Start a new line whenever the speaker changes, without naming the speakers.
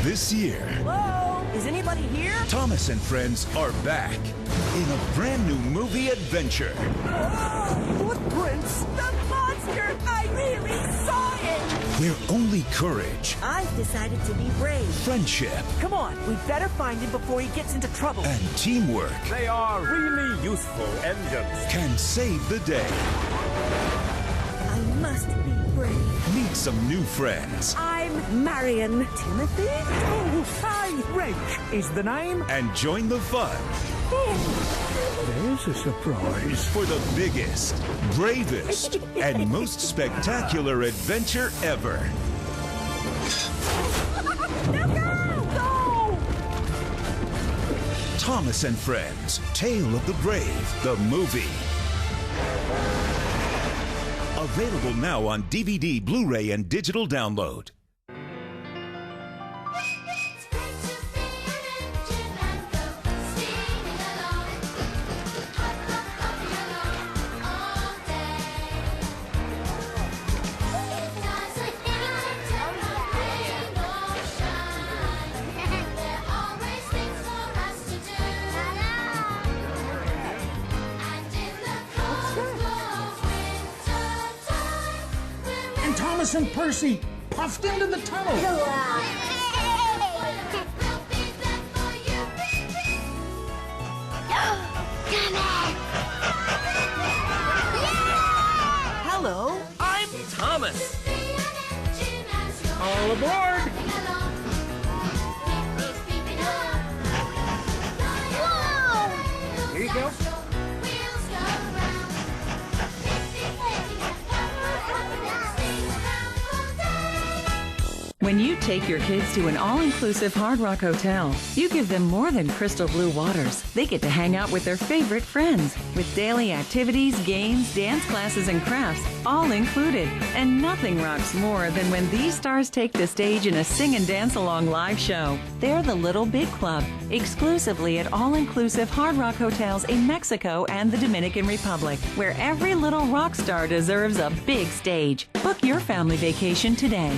This year,
Hello? Is anybody here?
Thomas and friends are back in a brand new movie adventure.
Footprints! The monster! I really saw it!
Where only courage,
I've decided to be brave.
friendship,
Come on, we better find him before he gets into trouble.
and teamwork
They are really useful engines.
can save the day.
I must be brave.
Meet some new friends
I'm Marion. Timothy?
Oh, hi, Reg is the name.
and join the fun
There's a surprise.
for the biggest, bravest, and most spectacular adventure ever.
No!
Thomas and Friends, Tale of the Brave, the movie. Available now on DVD, Blu-ray, and digital download.
And Thomas and Percy puffed into the tunnel.
Hello?
I'm Thomas. All aboard. Here you go.
When you take your kids to an all-inclusive Hard Rock hotel, you give them more than crystal blue waters. They get to hang out with their favorite friends, with daily activities, games, dance classes, and crafts, all included. And nothing rocks more than when these stars take the stage in a sing and dance along live show. They're the Little Big Club, exclusively at all-inclusive Hard Rock hotels in Mexico and the Dominican Republic, where every little rock star deserves a big stage. Book your family vacation today.